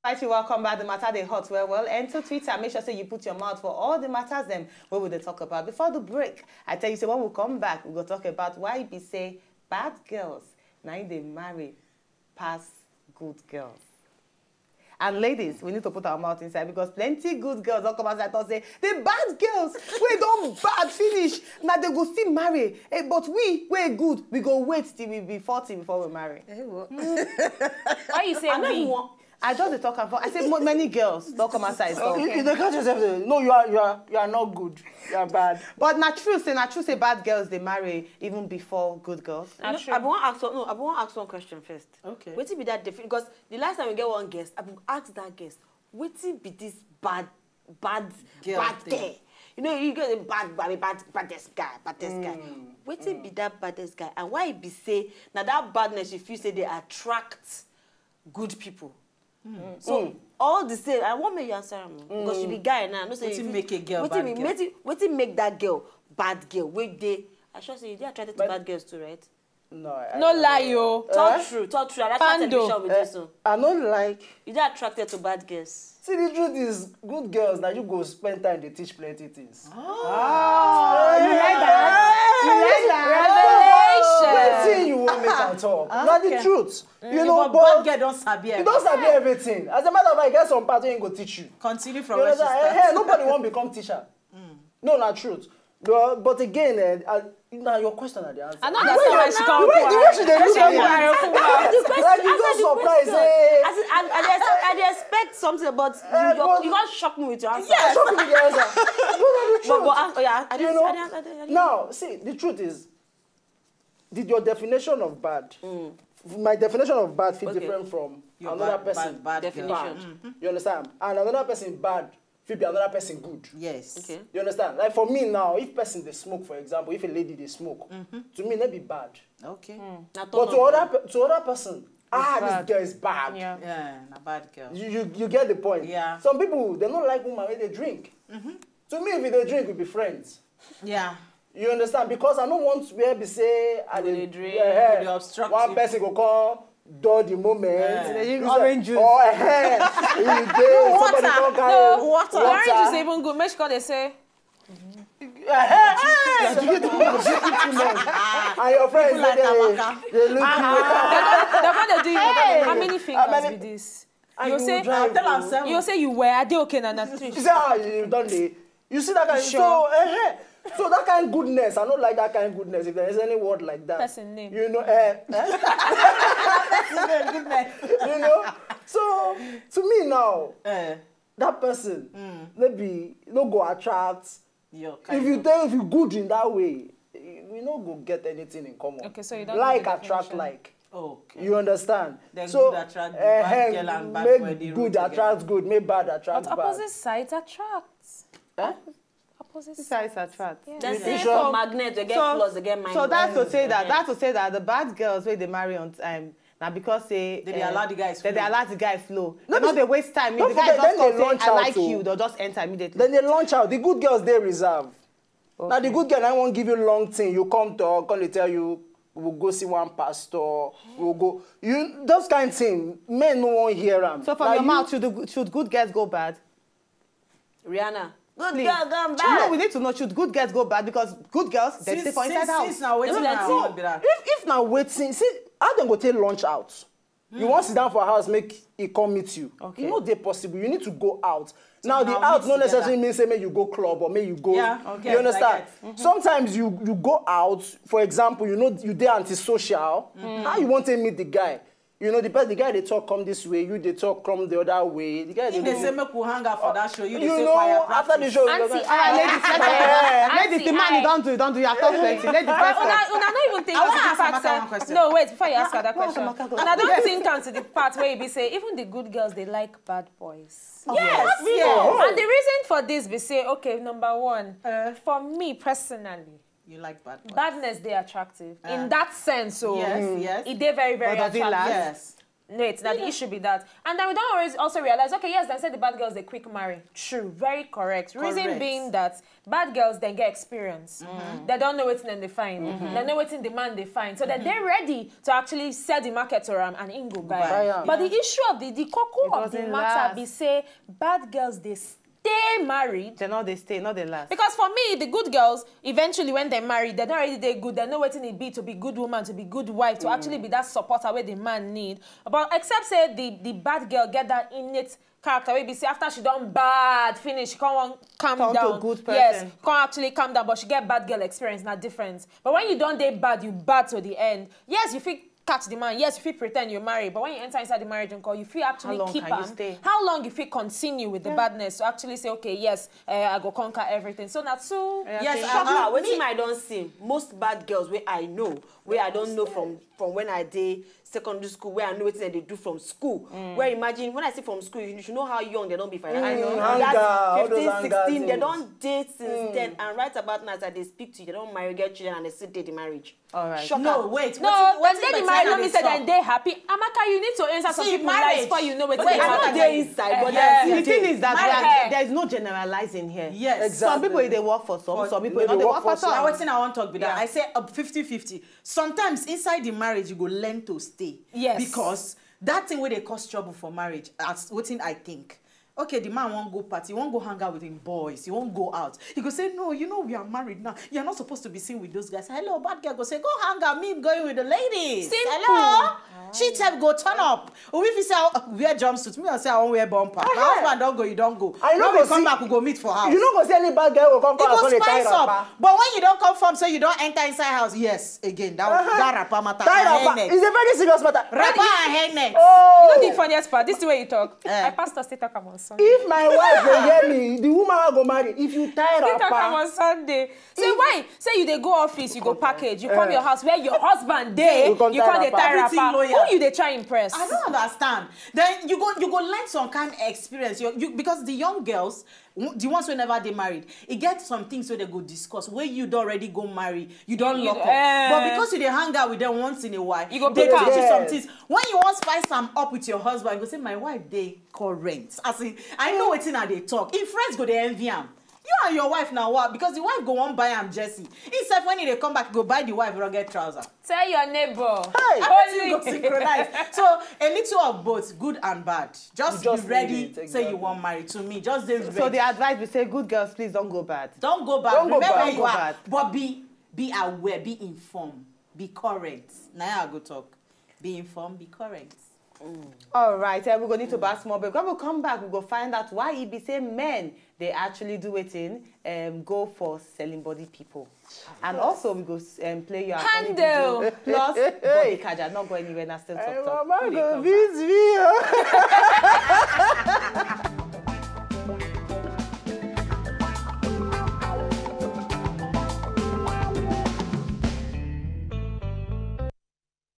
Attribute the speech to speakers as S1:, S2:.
S1: Right, you welcome back. The matter they hot well. Enter Twitter. Make sure say you put your mouth for all the matters them. What will they talk about? Before the break, I tell you, say when we come back, we go talk about why be say bad girls now they marry past good girls. And ladies, we need to put our mouth inside because plenty good girls don't come outside and say the bad girls we don't bad finish. Now they go still marry. But we're good. We go wait till we be 40 before we marry.
S2: Hey, what?
S3: Why you say me?
S1: I just talk about. I said many girls don't come outside. So.
S2: Okay. You don't catch yourself. No, you are not good. You are bad.
S1: But not true. Say bad girls they marry even before good girls.
S3: I want to ask one question first.
S2: Okay.
S3: Wait till be that different because the last time we get one guest, I will ask that guest. Wait till be this bad girl. You know, you get a baddest guy. Wait till be that baddest guy, and why it be say now that badness if you say they attract good people. So all the same, I want me to answer him because she be guy now. No say
S2: you make a girl bad girl.
S3: What make that girl bad girl? Wait they, I sure say they attracted to bad girls too, right?
S2: No,
S4: no lie, yo.
S3: Talk true. That's what television with this one.
S2: I don't like.
S3: You dey attracted to bad girls.
S2: See, the truth is, good girls that you go spend time they teach plenty things.
S1: You like that?
S2: Revelation. You won't make and talk. Not the truth. You know,
S4: but bad girl don't sabi everything.
S2: You don't sabi everything. As a matter of fact, get some part where go teach you.
S4: Continue from where she starts.
S2: Hey, nobody won't become teacher. No, not truth. But again, now your question at the answer.
S4: I know that's why she can't.
S2: The way she dey look at you. Like you don't surprise.
S3: I expect something, but you got shock me with your answer.
S2: Yeah, shock me with your answer.
S3: But
S2: now, see, the truth is, your definition of bad, my definition of bad feels different from
S4: your
S2: another person.
S4: Bad
S3: definition.
S2: You understand? And another person bad feel be another person good.
S4: Yes.
S3: Okay.
S2: You understand? Like for me now, if person they smoke, for example, if a lady they smoke, to me that be bad.
S4: Okay.
S2: But to other person, this girl is bad.
S4: Yeah, a bad girl.
S2: You get the point.
S4: Yeah.
S2: Some people they don't like women when they drink. To me, if they drink, we be friends.
S4: Yeah.
S2: You understand? Because I don't want where they say
S3: they drink,
S4: they obstruct
S2: one
S4: you.
S2: person go come. Do the moment.
S1: They drink orange juice.
S2: Somebody come carry
S4: water. Orange juice is even good. Make sure they say.
S2: And your friends
S4: like
S2: they look
S4: they're going to do you. How many fingers with this? You say you wear. Are they okay now?
S2: You say you done the. You see that kind. So that kind of goodness, I don't like that kind of goodness. If there is any word like that,
S4: person name.
S2: You know,
S4: goodness.
S2: You know. So to me now, that person maybe no go attract. If you good in that way, we no go get anything in common.
S4: Okay, so you don't
S2: like attract like.
S4: Okay.
S2: You understand?
S4: Then
S2: so
S4: good attract bad girl and bad boy.
S2: Make good attract good, make bad attract bad.
S4: But opposite sides attract. Opposite
S1: sides attract.
S3: Yeah. The same for magnet, they get plus, they get minus.
S1: So that's to say that the bad girls where they marry on time. Now because they
S4: allow the guys flow.
S1: They allow the guy flow. No, they waste time.
S2: Don't
S1: the guy
S2: forget,
S1: just come say, I like
S2: to,
S1: you, they'll just enter immediately.
S2: Then they launch out. The good girls, they reserve. Okay. Now the good girl, I won't give you long thing. You come to tell you, we'll go see one pastor, we'll go. Those kind of things, men no one hear them.
S1: So from your mouth, should good girls go bad?
S3: Rihanna. Good girl gone bad.
S1: No, we need to know, should good girls go bad? Because good girls, they stay for inside house.
S4: Now waiting
S2: if now waiting, see, how them go take lunch out? You want to sit down for a house, make it come meet you. Okay. You know they're possible. You need to go out. So now the out not necessarily means say may you go club or may you go.
S4: Yeah, okay.
S2: You understand? Sometimes you go out, for example, you know you dey antisocial. How you want to meet the guy? You know, the guy they talk come this way, you they talk come the other way. The guy
S4: they say make we hang out for that show. You say
S2: know after the show.
S1: Ladies, the man you don't do. You have talked plenty. Ladies,
S4: not even think to the part. No, wait before you ask her that question. And I don't think to the part where you be say even the good girls they like bad boys.
S3: Yes.
S4: And the reason for this we say okay, number one, for me personally.
S2: You like bad boys.
S4: Badness, they attractive. In that sense, so
S2: yes.
S4: it they very, very
S1: attractive.
S4: Yes. Nate, that the issue be that. And then we don't always also realize, okay, yes, they said the bad girls, they quick marry. True, very correct. Reason being that bad girls then get experience. They don't know what's in they find. They know what's in the man they find. So then they're ready to actually sell the market to them and in go buy. But the issue of the cocoa of the matter be say, bad girls, they stay married.
S1: They stay, not they last.
S4: Because for me, the good girls, eventually when they're married, they're not already they good. They know what it be to be good woman, to be good wife, to actually be that supporter where the man need. But except say the bad girl get that innate character where be say after she done bad finish, she can't calm down.
S1: To a good person.
S4: Yes, can't actually calm down, but she get bad girl experience, not different. But when you don't date bad, you bad to the end. Yes, you feel catch the man. Yes, if you pretend you're married, but when you enter inside the marriage and call, you feel actually keep him. How long if you continue with the badness to actually say, okay, yes, I go conquer everything. So that's so.
S3: Yes, what I don't see most bad girls where I know, where I don't know from when I did secondary school, where I know what they do from school. Where imagine when I say from school, you should know how young they don't be. I know. That's 15, 16. They don't date since then, and right about now as they speak to you, they don't marry, get children, and they still date the marriage.
S1: All right.
S3: Shocker.
S4: No, wait. No, when they married, let me say that they're happy. Amaka, you need to answer some people's lives before you know what
S3: they are. I know they're inside, but
S1: the thing is that there is no generalizing here.
S2: Yes, exactly.
S1: Some people they work for some people they work for some.
S5: Now, what's in I want to talk with that? I say 50-50. Sometimes inside the marriage, you go learn to stay.
S4: Yes.
S5: Because that thing where they cause trouble for marriage, that's what I think. Okay, the man won't go party, he won't go hang out with him boys, he won't go out. He go say, no, you know we are married now. You're not supposed to be seen with those guys. Hello, bad girl go say, go hang out, me going with the ladies.
S4: Simple.
S5: Hello? She tell go turn up. Or if you say, wear jumpsuit, me I say I won't wear bumper. My husband don't go, you don't go.
S2: I know
S5: we come back, we go meet for house.
S2: You don't go see any bad girl will come
S5: go spice up. But when you don't come from, so you don't enter inside house. Yes, again, that rapper matter.
S2: It's a very serious matter.
S5: Rapper and hairnet.
S2: Oh.
S4: You know the funniest part? This is the way you talk. My pastor still talk on Sunday.
S2: If my wife will hear me, the woman will go marry. If you tie
S4: still talk
S2: rapper.
S4: on Sunday. Say why? Say you they go office, you go package, you come your house where your husband there, you come the tie rapper. Who you they try impress?
S5: I don't understand. Then you go learn some kind of experience. You because the young girls, the ones whenever they married, it gets some things where they go discuss. Where you don't already go marry, you don't lock up. But because you they hang out with them once in a while,
S4: you go
S5: they teach you some things. When you want spice them up with your husband, you go say, my wife, they current. As in, I know what's in how they talk. In friends go they envy them. You and your wife now what? Because the wife go on buy him Jesse. Instead when they come back, go buy the wife rugged trouser.
S4: Tell your neighbor.
S5: Hey, everything go synchronize. So a little of both, good and bad. Just be ready. Exactly. Say you want married to me. Just be ready.
S1: So the advice we say, good girls, please don't go bad.
S5: Don't go bad.
S1: Don't
S5: Remember
S1: go
S5: where you are.
S1: bad.
S5: But be aware, be informed, be correct. Now I go talk. Be informed, be correct.
S1: All right, we're going to need to back small break. When we come back, we'll go find out why it be say men, they actually do it in go for selling body people. And also, we go play your
S4: handle.
S1: Plus, body card. Not go anywhere, and still talk.
S2: Mama, go visit me.